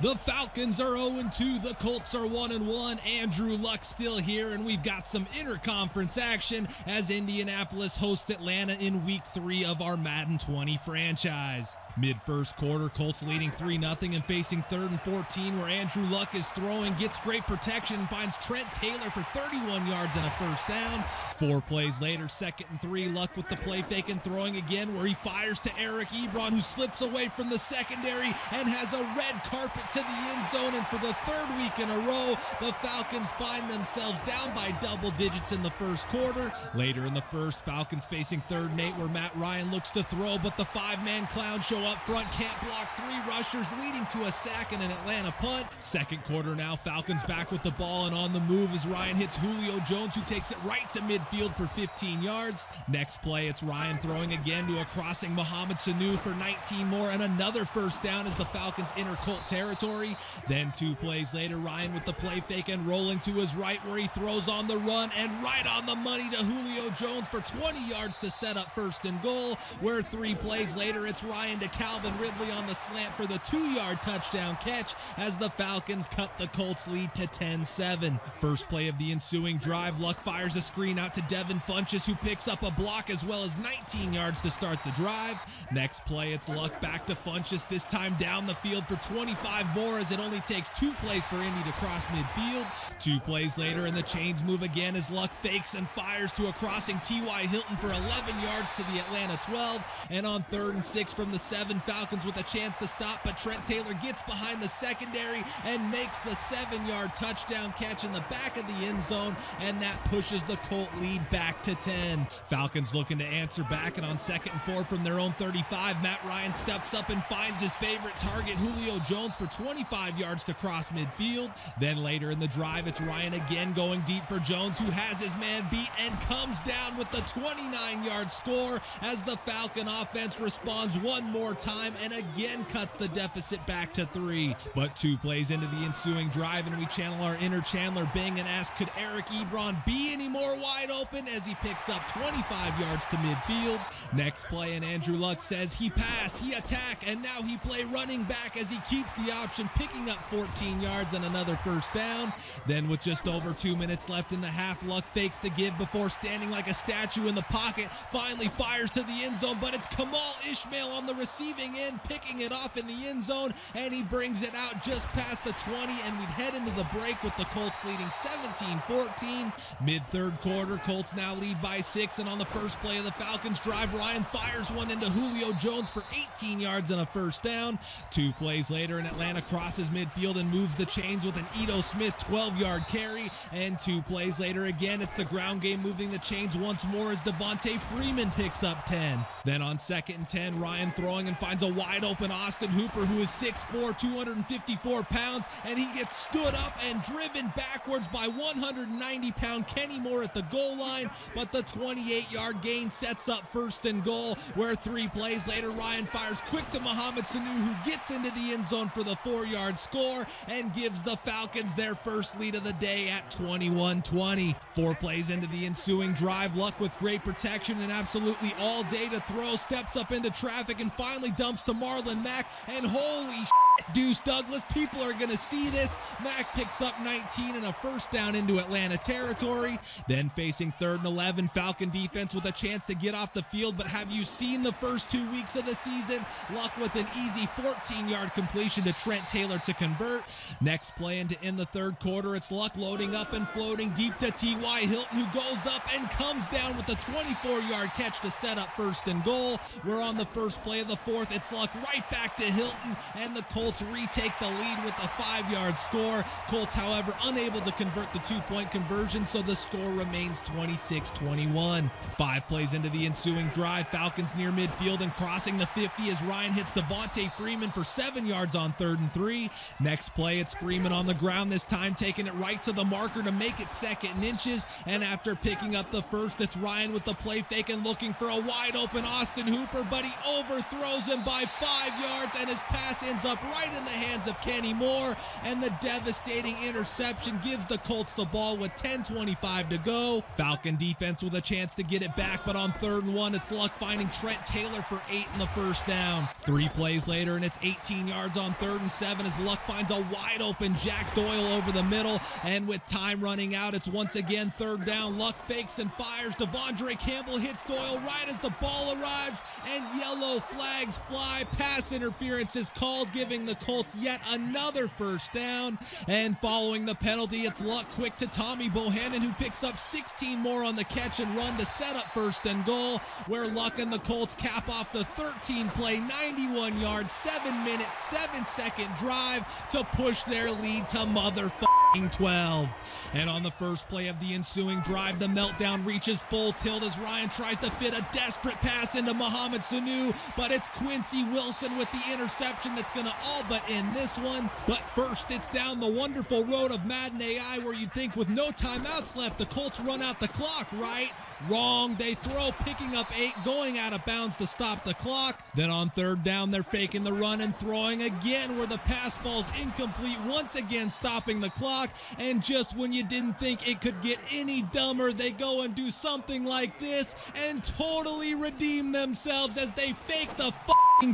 The Falcons are 0-2, the Colts are 1-1, Andrew Luck still here, and we've got some interconference action as Indianapolis hosts Atlanta in Week 3 of our Madden 20 franchise. Mid-first quarter, Colts leading 3-0 and facing 3rd and 14 where Andrew Luck is throwing, gets great protection, and finds Trent Taylor for 31 yards and a first down. 4 plays later, 2nd and 3, Luck with the play fake and throwing again where he fires to Eric Ebron, who slips away from the secondary and has a red carpet to the end zone. And for the 3rd week in a row, the Falcons find themselves down by double digits in the first quarter. Later in the first, Falcons facing 3rd and 8 where Matt Ryan looks to throw, but the 5-man clowns show up front, can't block 3 rushers, leading to a sack and an Atlanta punt. 2nd quarter now, Falcons back with the ball and on the move as Ryan hits Julio Jones, who takes it right to midfield for 15 yards. Next play, it's Ryan throwing again to a crossing Mohamed Sanu for 19 more and another first down as the Falcons enter Colt territory. Then 2 plays later, Ryan with the play fake and rolling to his right where he throws on the run and right on the money to Julio Jones for 20 yards to set up 1st and goal, where 3 plays later, it's Ryan to Calvin Ridley on the slant for the 2-yard touchdown catch as the Falcons cut the Colts lead to 10-7. First play of the ensuing drive, Luck fires a screen out to Devin Funchess, who picks up a block as well as 19 yards to start the drive. Next play, it's Luck back to Funchess, this time down the field for 25 more as it only takes 2 plays for Indy to cross midfield. 2 plays later and the chains move again as Luck fakes and fires to a crossing T.Y. Hilton for 11 yards to the Atlanta 12. And on 3rd and 6 from the 7, Falcons with a chance to stop, but Trent Taylor gets behind the secondary and makes the 7-yard touchdown catch in the back of the end zone, and that pushes the Colt lead back to 10. Falcons looking to answer back, and on 2nd and 4 from their own 35, Matt Ryan steps up and finds his favorite target, Julio Jones, for 25 yards to cross midfield. Then later in the drive, it's Ryan again going deep for Jones, who has his man beat and comes down with the 29-yard score as the Falcon offense responds one more time and again cuts the deficit back to 3. But 2 plays into the ensuing drive and we channel our inner Chandler Bing and ask, could Eric Ebron be any more wide open, as he picks up 25 yards to midfield. Next play and Andrew Luck says he pass, he attack, and now he play running back as he keeps the option, picking up 14 yards and another first down. Then with just over 2 minutes left in the half, Luck fakes the give before standing like a statue in the pocket, finally fires to the end zone, but it's Kamal Ishmael on the receiving end, picking it off in the end zone, and he brings it out just past the 20, and we'd head into the break with the Colts leading 17-14. Mid-3rd quarter, Colts now lead by 6, and on the first play of the Falcons drive, Ryan fires one into Julio Jones for 18 yards and a first down. 2 plays later, and Atlanta crosses midfield and moves the chains with an Ito Smith 12-yard carry, and 2 plays later again, it's the ground game moving the chains once more as Devontae Freeman picks up 10. Then on 2nd and 10, Ryan throwing and finds a wide open Austin Hooper, who is 6'4", 254 pounds, and he gets stood up and driven backwards by 190-pound Kenny Moore at the goal line, but the 28-yard gain sets up 1st and goal, where 3 plays later, Ryan fires quick to Mohamed Sanu, who gets into the end zone for the 4-yard score and gives the Falcons their first lead of the day at 21-20. 4 plays into the ensuing drive, Luck with great protection and absolutely all day to throw, steps up into traffic and finally dumps to Marlon Mack, and holy shit, Deuce Douglas, people are going to see this. Mack picks up 19 and a first down into Atlanta territory. Then facing 3rd and 11, Falcon defense with a chance to get off the field, but have you seen the first 2 weeks of the season? Luck with an easy 14-yard completion to Trent Taylor to convert. Next play, and to end the 3rd quarter, it's Luck loading up and floating deep to T.Y. Hilton, who goes up and comes down with a 24-yard catch to set up 1st and goal. We're on the first play of the 4th. It's Luck right back to Hilton, and the Colts retake the lead with a 5-yard score. Colts, however, unable to convert the 2-point conversion, so the score remains 26-21. 5 plays into the ensuing drive, Falcons near midfield and crossing the 50 as Ryan hits Devontae Freeman for 7 yards on 3rd and 3. Next play, it's Freeman on the ground, this time taking it right to the marker to make it 2nd and inches, and after picking up the first, it's Ryan with the play fake and looking for a wide open Austin Hooper, but he overthrows outthrows him by 5 yards, and his pass ends up right in the hands of Kenny Moore, and the devastating interception gives the Colts the ball with 10:25 to go. Falcon defense with a chance to get it back, but on 3rd and 1, it's Luck finding Trent Taylor for 8 in the first down. 3 plays later, and it's 18 yards on 3rd and 7 as Luck finds a wide open Jack Doyle over the middle, and with time running out, it's once again 3rd down. Luck fakes and fires. Devondre Campbell hits Doyle right as the ball arrives, and yellow flags fly. Pass interference is called, giving the Colts yet another first down. And following the penalty, it's Luck quick to Tommy Bohannon, who picks up 16 more on the catch and run to set up 1st and goal, where Luck and the Colts cap off the 13-play, 91-yard, 7-minute, 7-second drive to push their lead to motherfucking 12. And on the first play of the ensuing drive, the meltdown reaches full tilt as Ryan tries to fit a desperate pass into Mohamed Sanu, but it's Quincy Wilson with the interception that's going to all but end this one. But first, it's down the wonderful road of Madden AI, where you'd think with no timeouts left, the Colts run out the clock, right? Wrong. They throw, picking up 8, going out of bounds to stop the clock. Then on 3rd down, they're faking the run and throwing again, where the pass ball's incomplete, once again stopping the clock. And just when you didn't think it could get any dumber, they go and do something like this and totally redeem themselves as they fake the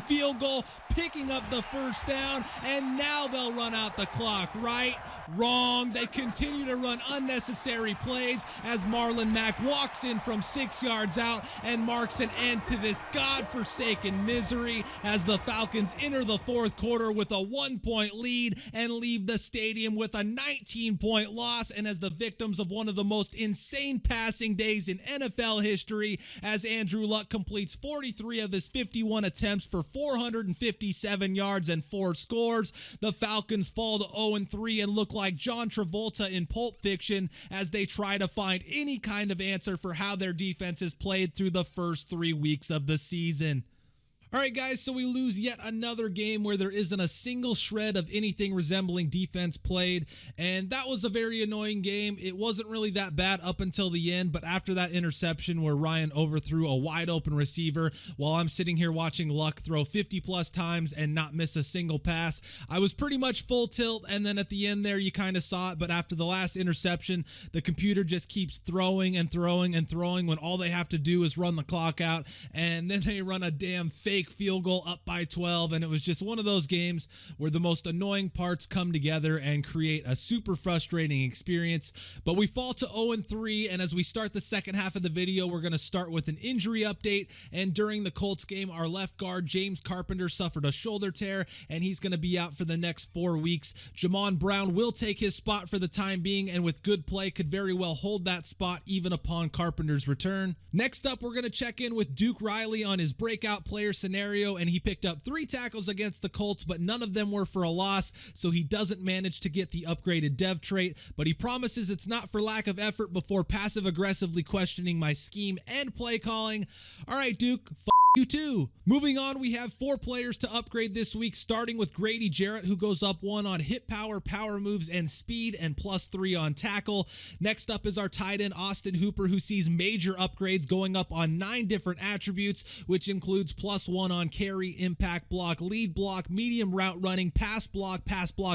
field goal, picking up the first down, and now they'll run out the clock, right? Wrong. They continue to run unnecessary plays as Marlon Mack walks in from 6 yards out and marks an end to this godforsaken misery as the Falcons enter the 4th quarter with a 1-point lead and leave the stadium with a 19-point loss, and as the victims of one of the most insane passing days in NFL history, as Andrew Luck completes 43 of his 51 attempts for 457 yards and 4 scores. The Falcons fall to 0-3 and look like John Travolta in Pulp Fiction as they try to find any kind of answer for how their defense has played through the first 3 weeks of the season. All right, guys, so we lose yet another game where there isn't a single shred of anything resembling defense played, and that was a very annoying game. It wasn't really that bad up until the end, but after that interception where Ryan overthrew a wide open receiver while I'm sitting here watching Luck throw 50-plus times and not miss a single pass, I was pretty much full tilt, and then at the end there, you kind of saw it, but after the last interception, the computer just keeps throwing and throwing and throwing when all they have to do is run the clock out, and then they run a damn fake field goal up by 12, and it was just one of those games where the most annoying parts come together and create a super frustrating experience. But we fall to 0-3, and as we start the second half of the video, we're going to start with an injury update. And during the Colts game, our left guard James Carpenter suffered a shoulder tear, and he's going to be out for the next 4 weeks. Jamon Brown will take his spot for the time being, and with good play could very well hold that spot even upon Carpenter's return. Next up, we're going to check in with Duke Riley on his breakout player scenario, and he picked up 3 tackles against the Colts, but none of them were for a loss, so he doesn't manage to get the upgraded dev trait, but he promises it's not for lack of effort before passive-aggressively questioning my scheme and play calling. All right, Duke, you too. Moving on, we have 4 players to upgrade this week, starting with Grady Jarrett, who goes up 1 on hit power, power moves, and speed, and +3 on tackle. Next up is our tight end, Austin Hooper, who sees major upgrades going up on 9 different attributes, which includes +1 on carry, impact block, lead block, medium route running, pass block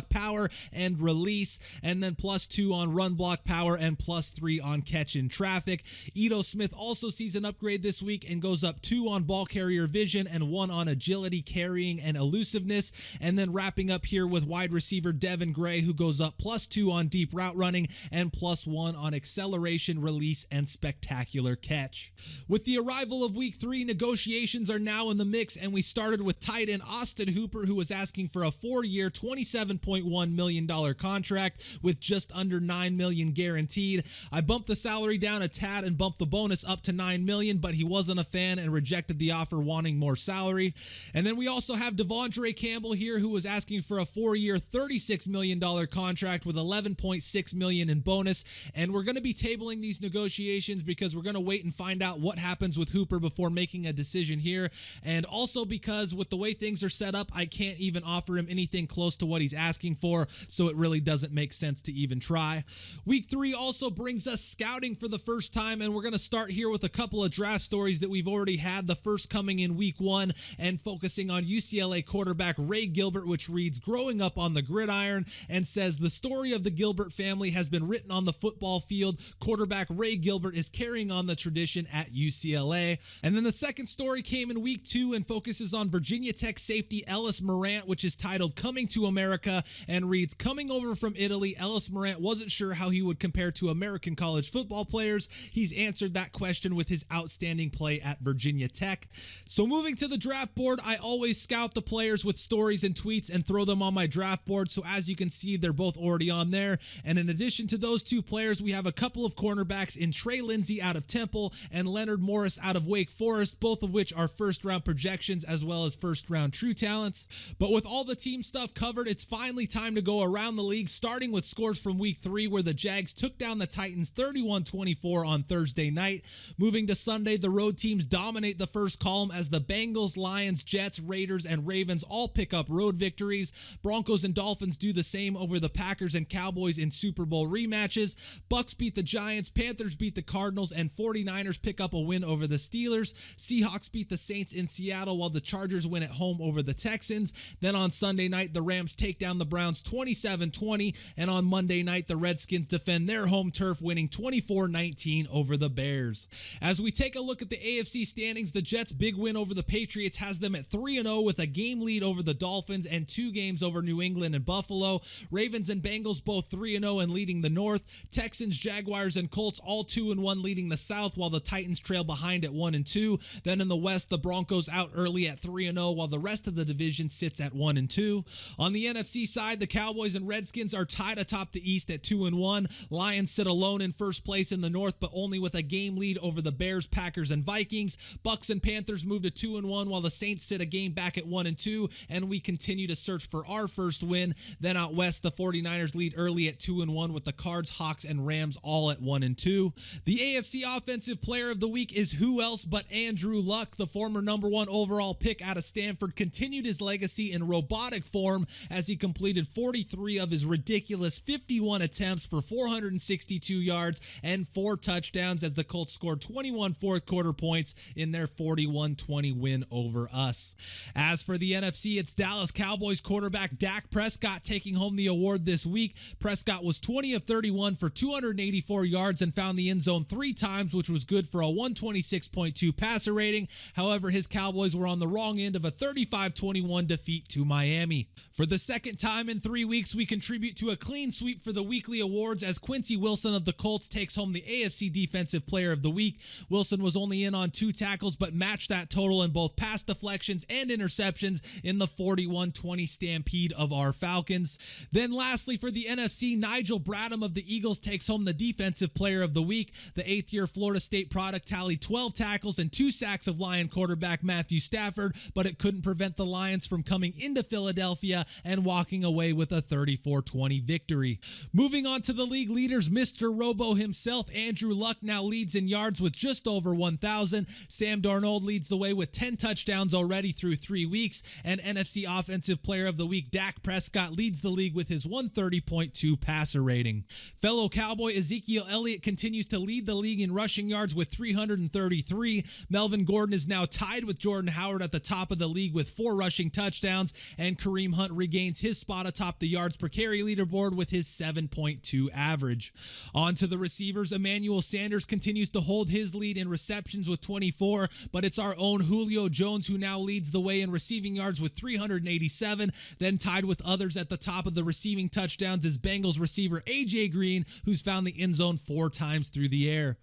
power, and release, and then +2 on run block power, and +3 on catch in traffic. Ito Smith also sees an upgrade this week and goes up 2 on ball carrier vision and 1 on agility, carrying, and elusiveness. And then wrapping up here with wide receiver Devin Gray, who goes up +2 on deep route running and +1 on acceleration, release, and spectacular catch. With the arrival of week 3, negotiations are now in the mix, and we started with tight end Austin Hooper, who was asking for a 4-year, $27.1 million contract with just under $9 million guaranteed. I bumped the salary down a tad and bumped the bonus up to $9 million, but he wasn't a fan and rejected the offer, wanting more salary. And then we also have Devondre Campbell here, who was asking for a 4-year, $36 million contract with $11.6 million in bonus. And we're going to be tabling these negotiations because we're going to wait and find out what happens with Hooper before making a decision here. And also because with the way things are set up, I can't even offer him anything close to what he's asking for, so it really doesn't make sense to even try. Week 3 also brings us scouting for the first time, and we're going to start here with a couple of draft stories that we've already had. The first first coming in week 1 and focusing on UCLA quarterback Ray Gilbert, which reads, "Growing up on the gridiron," and says, "The story of the Gilbert family has been written on the football field. Quarterback Ray Gilbert is carrying on the tradition at UCLA." And then the second story came in week 2 and focuses on Virginia Tech safety Ellis Morant, which is titled "Coming to America," and reads, "Coming over from Italy, Ellis Morant wasn't sure how he would compare to American college football players. He's answered that question with his outstanding play at Virginia Tech." So moving to the draft board, I always scout the players with stories and tweets and throw them on my draft board. So as you can see, they're both already on there. And in addition to those two players, we have a couple of cornerbacks in Trey Lindsey out of Temple and Leonard Morris out of Wake Forest, both of which are first-round projections as well as first-round true talents. But with all the team stuff covered, it's finally time to go around the league, starting with scores from week 3, where the Jags took down the Titans 31-24 on Thursday night. Moving to Sunday, the road teams dominate the first column as the Bengals, Lions, Jets, Raiders, and Ravens all pick up road victories. Broncos and Dolphins do the same over the Packers and Cowboys in Super Bowl rematches. Bucks beat the Giants, Panthers beat the Cardinals, and 49ers pick up a win over the Steelers. Seahawks beat the Saints in Seattle, while the Chargers win at home over the Texans. Then on Sunday night, the Rams take down the Browns 27-20, and on Monday night, the Redskins defend their home turf, winning 24-19 over the Bears. As we take a look at the AFC standings, the Jets' big win over the Patriots has them at 3-0 with a game lead over the Dolphins and 2 games over New England and Buffalo. Ravens and Bengals both 3-0 and leading the North. Texans, Jaguars, and Colts all 2-1 leading the South, while the Titans trail behind at 1-2. Then in the West, the Broncos out early at 3-0, while the rest of the division sits at 1-2. On the NFC side, the Cowboys and Redskins are tied atop the East at 2-1. Lions sit alone in first place in the North, but only with a game lead over the Bears, Packers, and Vikings. Bucks and Panthers move to 2-1, while the Saints sit a game back at 1-2, and we continue to search for our first win. Then out west, the 49ers lead early at 2-1, with the Cards, Hawks, and Rams all at 1-2. The AFC Offensive Player of the Week is who else but Andrew Luck. The former number 1 overall pick out of Stanford continued his legacy in robotic form as he completed 43 of his ridiculous 51 attempts for 462 yards and 4 touchdowns as the Colts scored 21 fourth quarter points in their 41-20 win over us. As for the NFC, it's Dallas Cowboys quarterback Dak Prescott taking home the award this week. Prescott was 20 of 31 for 284 yards and found the end zone 3 times, which was good for a 126.2 passer rating. However, his Cowboys were on the wrong end of a 35-21 defeat to Miami. For the second time in 3 weeks, we contribute to a clean sweep for the weekly awards as Quincy Wilson of the Colts takes home the AFC Defensive Player of the Week. Wilson was only in on 2 tackles, but matched that total in both pass deflections and interceptions in the 41-20 stampede of our Falcons. Then lastly, for the NFC, Nigel Bradham of the Eagles takes home the Defensive Player of the Week. The 8th-year Florida State product tallied 12 tackles and 2 sacks of Lion quarterback Matthew Stafford, but it couldn't prevent the Lions from coming into Philadelphia and walking away with a 34-20 victory. Moving on to the league leaders, Mr. Robo himself, Andrew Luck, now leads in yards with just over 1,000. Sam Darnold leads the way with 10 touchdowns already through 3 weeks, and NFC Offensive Player of the Week Dak Prescott leads the league with his 130.2 passer rating. Fellow Cowboy Ezekiel Elliott continues to lead the league in rushing yards with 333. Melvin Gordon is now tied with Jordan Howard at the top of the league with 4 rushing touchdowns, and Kareem Hunt regains his spot atop the yards per carry leaderboard with his 7.2 average. On to the receivers, Emmanuel Sanders continues to hold his lead in receptions with 24, but it's our own Julio Jones who now leads the way in receiving yards with 387. Then tied with others at the top of the receiving touchdowns is Bengals receiver AJ Green, who's found the end zone 4 times through the air.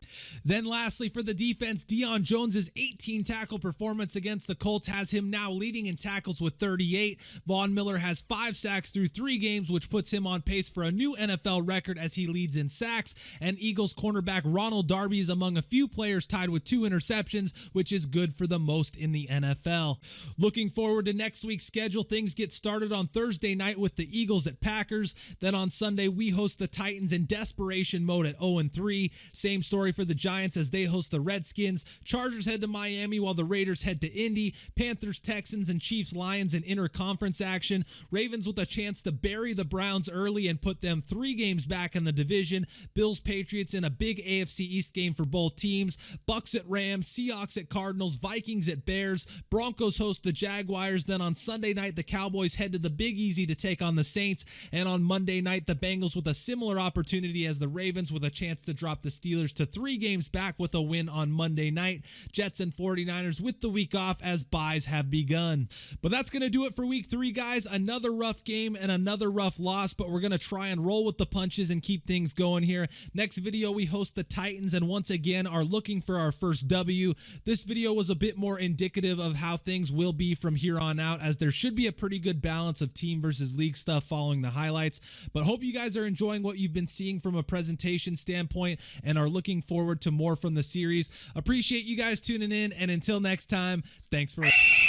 Then lastly, for the defense, Deion Jones's 18 tackle performance against the Colts has him now leading in tackles with 38. Von Miller has 5 sacks through 3 games, which puts him on pace for a new NFL record as he leads in sacks. And Eagles cornerback Ronald Darby is among a few players tied with 2 interceptions, which is good for the most in the NFL. Looking forward to next week's schedule, things get started on Thursday night with the Eagles at Packers. Then on Sunday, we host the Titans in desperation mode at 0-3. Same story for the Giants as they host the Redskins. Chargers head to Miami while the Raiders head to Indy. Panthers, Texans, and Chiefs, Lions in interconference action. Ravens with a chance to bury the Browns early and put them 3 games back in the division. Bills, Patriots in a big AFC East game for both teams. Bucks at Rams, Seahawks at Cardinals, Cardinals, Vikings at Bears, Broncos host the Jaguars. Then on Sunday night, the Cowboys head to the Big Easy to take on the Saints. And on Monday night, the Bengals with a similar opportunity as the Ravens with a chance to drop the Steelers to 3 games back with a win on Monday night. Jets and 49ers with the week off as buys have begun. But that's going to do it for week 3, guys. Another rough game and another rough loss, but we're going to try and roll with the punches and keep things going here. Next video, we host the Titans and once again are looking for our first W. This video was a bit more indicative of how things will be from here on out, as there should be a pretty good balance of team versus league stuff following the highlights. But hope you guys are enjoying what you've been seeing from a presentation standpoint and are looking forward to more from the series. Appreciate you guys tuning in, and until next time, thanks for watching.